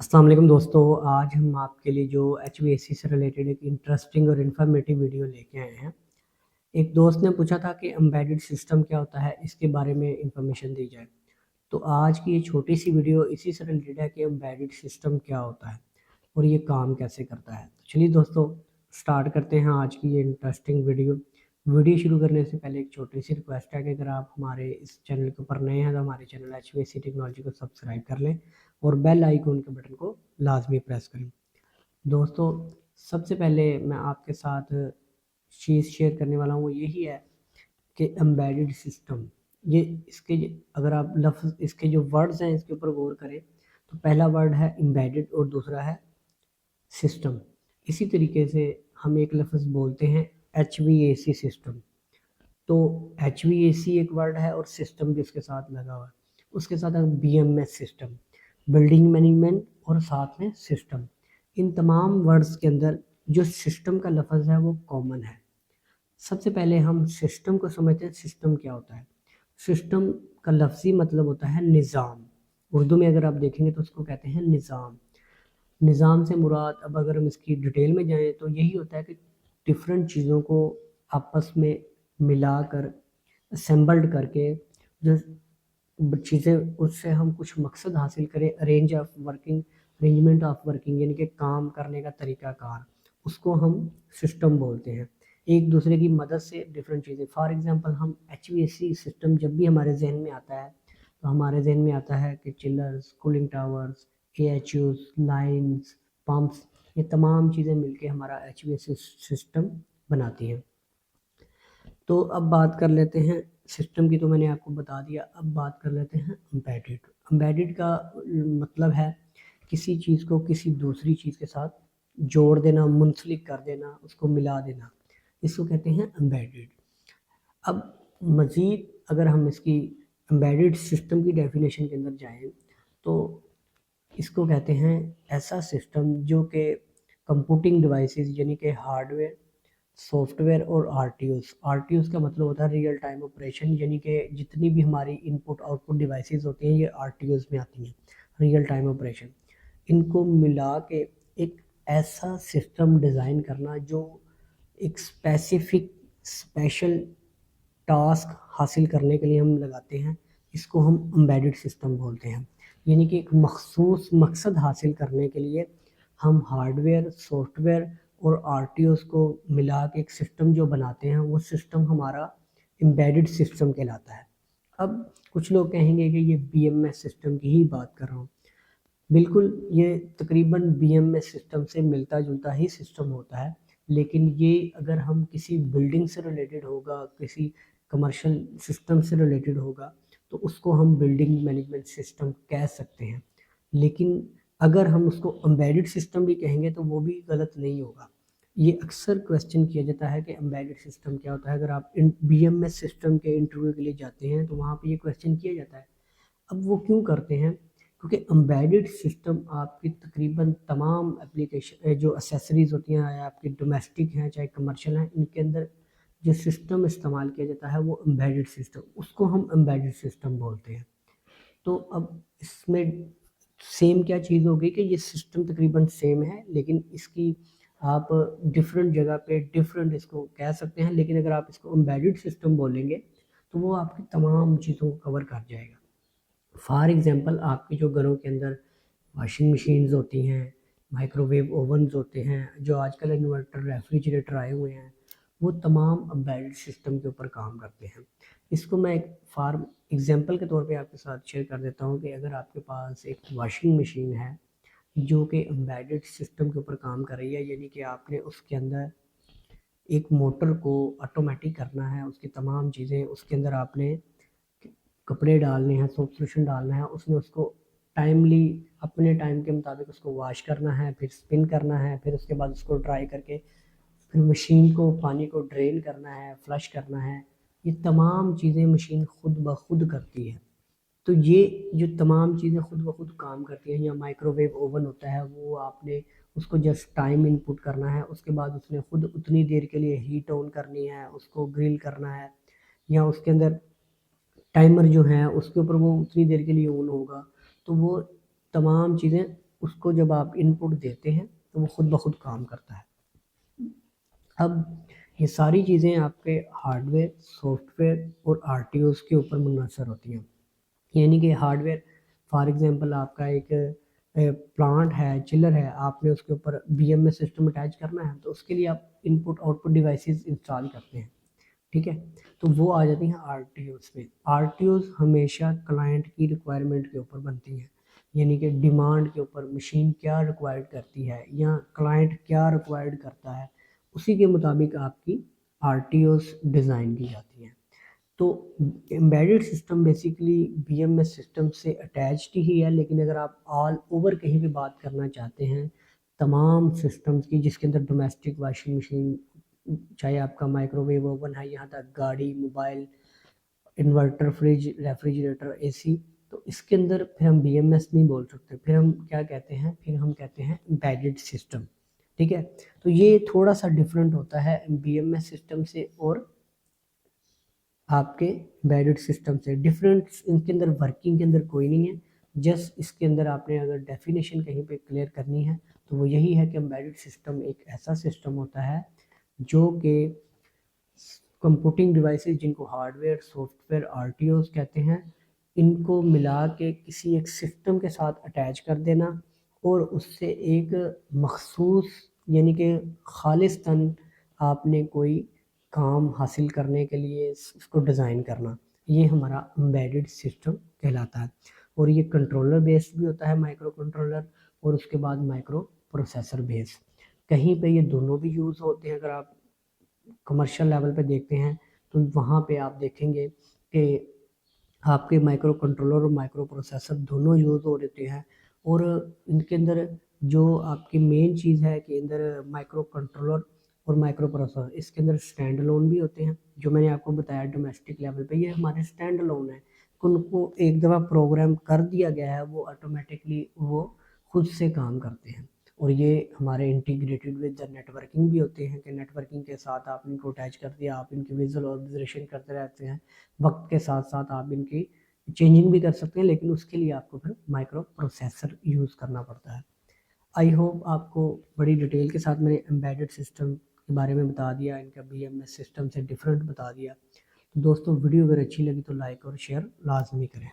अस्सलाम वालेकुम दोस्तों, आज हम आपके लिए जो HVAC से रिलेटेड एक इंटरेस्टिंग और इन्फॉर्मेटिव वीडियो लेके आए हैं। एक दोस्त ने पूछा था कि एम्बेडेड सिस्टम क्या होता है, इसके बारे में इंफॉर्मेशन दी जाए। तो आज की ये छोटी सी वीडियो इसी से रिलेटेड है कि एम्बेडेड सिस्टम क्या होता है और ये काम कैसे करता है। तो चलिए दोस्तों, स्टार्ट करते हैं आज की ये इंटरेस्टिंग वीडियो। वीडियो शुरू करने से पहले एक छोटी सी रिक्वेस्ट है कि अगर आप हमारे इस चैनल के ऊपर नए हैं तो हमारे चैनल HVAC टेक्नोलॉजी को सब्सक्राइब कर लें और बेल आइकन के बटन को लाजमी प्रेस करें। दोस्तों, सबसे पहले मैं आपके साथ चीज़ शेयर करने वाला हूँ, वो यही है कि एम्बेडेड सिस्टम, ये इसके अगर आप लफ्ज़ इसके जो वर्ड्स हैं इसके ऊपर गौर करें तो पहला वर्ड है एम्बेडेड और दूसरा है सिस्टम। इसी तरीके से हम एक लफ्ज़ बोलते हैं HVAC सिस्टम। तो HVAC एक वर्ड है और सिस्टम भी उसके साथ लगा हुआ है। उसके साथ है BMS सिस्टम, बिल्डिंग मैनेजमेंट, और साथ में सिस्टम। इन तमाम वर्ड्स के अंदर जो सिस्टम का लफ्ज़ है वो कॉमन है। सबसे पहले हम सिस्टम को समझते हैं। सिस्टम क्या होता है? सिस्टम का लफ्ज़ी मतलब होता है निज़ाम। उर्दू में अगर आप देखेंगे तो उसको कहते हैं निज़ाम। निज़ाम से मुराद, अब अगर हम इसकी डिटेल में जाएँ तो यही होता है कि डिफरेंट चीज़ों को आपस में मिलाकर असेंबल्ड करके जो चीज़ें, उससे हम कुछ मकसद हासिल करें, अरेंजमेंट ऑफ वर्किंग यानी कि काम करने का तरीक़ाकार, उसको हम सिस्टम बोलते हैं। एक दूसरे की मदद से डिफरेंट चीज़ें, फॉर एग्ज़ाम्पल हम HVAC सिस्टम जब भी हमारे ज़हन में आता है तो हमारे ज़हन में आता है कि chillers, cooling towers, AHUs, lines, pumps, ये तमाम चीज़ें मिलके हमारा HVAC सिस्टम बनाती हैं। तो अब बात कर लेते हैं सिस्टम की, तो मैंने आपको बता दिया। अब बात कर लेते हैं एम्बेडेड। एम्बेडेड का मतलब है किसी चीज़ को किसी दूसरी चीज़ के साथ जोड़ देना, मुंसलिक कर देना, उसको मिला देना, इसको कहते हैं एम्बेडेड। अब मज़ीद अगर हम इसकी एम्बेडेड सिस्टम की डेफिनेशन के अंदर जाएं तो इसको कहते हैं ऐसा सिस्टम जो कि कंप्यूटिंग डिवाइसेस यानी कि हार्डवेयर, सॉफ्टवेयर और आर टी ओज़ का मतलब होता है रियल टाइम ऑपरेशन, यानी कि जितनी भी हमारी इनपुट आउटपुट डिवाइसेस होती हैं ये RTOs में आती हैं, रियल टाइम ऑपरेशन। इनको मिला के एक ऐसा सिस्टम डिज़ाइन करना जो एक स्पेशल टास्क हासिल करने के लिए हम लगाते हैं, इसको हम एम्बेडेड सिस्टम बोलते हैं। यानी कि एक मखसूस मकसद हासिल करने के लिए हम हार्डवेयर, सॉफ्टवेयर और RTOs को मिला के एक सिस्टम जो बनाते हैं, वो सिस्टम हमारा एम्बेडेड सिस्टम कहलाता है। अब कुछ लोग कहेंगे कि ये BMS सिस्टम की ही बात कर रहा हूँ। बिल्कुल, ये तकरीबन BMS सिस्टम से मिलता जुलता ही सिस्टम होता है, लेकिन ये अगर हम किसी बिल्डिंग से रिलेटेड होगा, किसी कमर्शियल सिस्टम से रिलेटेड होगा, तो उसको हम बिल्डिंग मैनेजमेंट सिस्टम कह सकते हैं। लेकिन अगर हम उसको एम्बेडेड सिस्टम भी कहेंगे तो वो भी गलत नहीं होगा। ये अक्सर क्वेश्चन किया जाता है कि एम्बेडेड सिस्टम क्या होता है। अगर आप BMS सिस्टम के इंटरव्यू के लिए जाते हैं तो वहाँ पे ये क्वेश्चन किया जाता है। अब वो क्यों करते हैं? क्योंकि एम्बेडेड सिस्टम आपकी तकरीबन तमाम एप्लीकेशन जो एसेसरीज़ होती हैं, या आपकी डोमेस्टिक हैं चाहे कमर्शियल हैं, इनके अंदर जो सिस्टम इस्तेमाल किया जाता है वो एम्बेडेड सिस्टम, उसको हम एम्बेडेड सिस्टम बोलते हैं। तो अब इसमें सेम क्या चीज़ होगी कि ये सिस्टम तकरीबन सेम है, लेकिन इसकी आप डिफरेंट जगह पे डिफरेंट इसको कह सकते हैं। लेकिन अगर आप इसको एम्बेडेड सिस्टम बोलेंगे तो वो आपकी तमाम चीज़ों को कवर कर जाएगा। फॉर एग्ज़ाम्पल, आपके जो घरों के अंदर वॉशिंग मशीन्स होती हैं, माइक्रोवेव ओवन्स होते हैं, जो आजकल इन्वर्टर, रेफ्रिजरेटर आए हुए हैं, वो तमाम एम्बेडेड सिस्टम के ऊपर काम करते हैं। इसको मैं एक फॉर एग्ज़ाम्पल के तौर पे आपके साथ शेयर कर देता हूँ कि अगर आपके पास एक वॉशिंग मशीन है जो कि एम्बेडेड सिस्टम के ऊपर काम कर रही है, यानी कि आपने उसके अंदर एक मोटर को ऑटोमेटिक करना है, उसकी तमाम चीज़ें उसके अंदर आपने कपड़े डालने हैं, सोप सॉल्यूशन डालना है, उसमें उसको टाइमली अपने टाइम के मुताबिक उसको वॉश करना है, फिर स्पिन करना है, फिर उसके बाद उसको ड्राई करके फिर मशीन को पानी को ड्रेन करना है, फ्लश करना है। ये तमाम चीज़ें मशीन खुद ब खुद करती है। तो ये जो तमाम चीज़ें खुद ब खुद काम करती हैं, या माइक्रोवेव ओवन होता है, वो आपने उसको जस्ट टाइम इनपुट करना है, उसके बाद उसने खुद उतनी देर के लिए हीट ऑन करनी है, उसको ग्रिल करना है, या उसके अंदर टाइमर जो है उसके ऊपर वो उतनी देर के लिए ऑन होगा। तो वो तमाम चीज़ें اس کو جب آپ انپٹ دیتے ہیں تو وہ خود بخود کام کرتا ہے۔ اب یہ ساری چیزیں آپ کے ہارڈ ویئر، سافٹ ویئر اور آر ٹی اوز کے اوپر منحصر ہوتی ہیں۔ یعنی کہ ہارڈ ویئر فار ایگزامپل آپ کا ایک پلانٹ ہے، چلر ہے، آپ نے اس کے اوپر B M S system attach کرنا ہے تو اس کے لیے آپ input output devices install کرتے ہیں، ٹھیک ہے، تو وہ آ جاتی ہیں آر ٹی اوز میں۔ آر ٹی اوز ہمیشہ کلائنٹ کی ریکوائرمنٹ کے اوپر بنتی ہیں، یعنی کہ ڈیمانڈ کے اوپر مشین کیا ریکوائرڈ کرتی ہے یا کلائنٹ کیا ریکوائرڈ کرتا ہے، اسی کے مطابق آپ کی آر ٹی اوز ڈیزائن کی جاتی ہیں۔ تو embedded system basically B M S system سے اٹیچڈ ہی ہے، لیکن اگر آپ آل اوور کہیں بھی بات کرنا چاہتے ہیں تمام سسٹمز کی، جس کے اندر ڈومیسٹک واشنگ مشین، چاہے آپ کا مائکرو ویو اوون ہے، یہاں تک گاڑی، موبائل، انورٹر، فریج، ریفریجریٹر، اے سی، تو اس کے اندر پھر ہم بی ایم ایس نہیں بول سکتے، پھر ہم کیا کہتے ہیں، پھر ہم کہتے ہیں امبیڈڈ سسٹم، ٹھیک ہے۔ تو یہ تھوڑا سا ڈفرینٹ ہوتا ہے بی ایم ایس سسٹم سے اور آپ کے امبیڈڈ سسٹم سے۔ ڈفرینس ان کے اندر ورکنگ کے اندر کوئی نہیں ہے، جسٹ اس کے اندر آپ نے اگر ڈیفینیشن کہیں پہ کلیئر کرنی ہے تو وہ یہی ہے کہ امبیڈڈ سسٹم ایک ایسا سسٹم ہوتا ہے جو کہ کمپیوٹنگ ڈیوائسز جن کو hardware, software, R T OS کہتے ہیں، ان کو ملا کے کسی ایک سسٹم کے ساتھ اٹیچ کر دینا اور اس سے ایک مخصوص یعنی کہ خالصتاً آپ نے کوئی کام حاصل کرنے کے لیے اس کو ڈیزائن کرنا، یہ ہمارا امبیڈڈ سسٹم کہلاتا ہے۔ اور یہ کنٹرولر بیسڈ بھی ہوتا ہے، مائکرو کنٹرولر، اور اس کے بعد مائکرو پروسیسر بیس، کہیں پہ یہ دونوں بھی یوز ہوتے ہیں۔ اگر آپ کمرشل لیول پہ دیکھتے ہیں تو وہاں پہ آپ دیکھیں گے کہ آپ کے مائکرو کنٹرولر اور مائکرو پروسیسر دونوں یوز ہو رہتے ہیں، اور ان کے اندر جو آپ کی مین چیز ہے کہ اندر مائکرو کنٹرولر اور مائکرو پروسیسر، اس کے اندر اسٹینڈ الون بھی ہوتے ہیں، جو میں نے آپ کو بتایا ڈومیسٹک لیول پہ یہ ہمارے اسٹینڈ الون ہیں، ان کو ایک دفعہ پروگرام کر دیا گیا ہے، وہ آٹومیٹکلی وہ خود سے کام کرتے ہیں۔ اور یہ ہمارے انٹیگریٹڈ ود نیٹ ورکنگ بھی ہوتے ہیں کہ نیٹ ورکنگ کے ساتھ آپ ان کو اٹیچ کر دیا، آپ ان کی ویژول آبزرویشن کرتے رہتے ہیں، وقت کے ساتھ ساتھ آپ ان کی چینجنگ بھی کر سکتے ہیں، لیکن اس کے لیے آپ کو پھر مائکرو پروسیسر یوز کرنا پڑتا ہے۔ آئی ہوپ آپ کو بڑی ڈیٹیل کے ساتھ میں نے امبیڈڈ سسٹم کے بارے میں بتا دیا، ان کا بی ایم ایس سسٹم سے ڈفرینٹ بتا دیا۔ تو دوستوں ویڈیو اگر اچھی لگی تو لائک اور شیئر لازمی کریں۔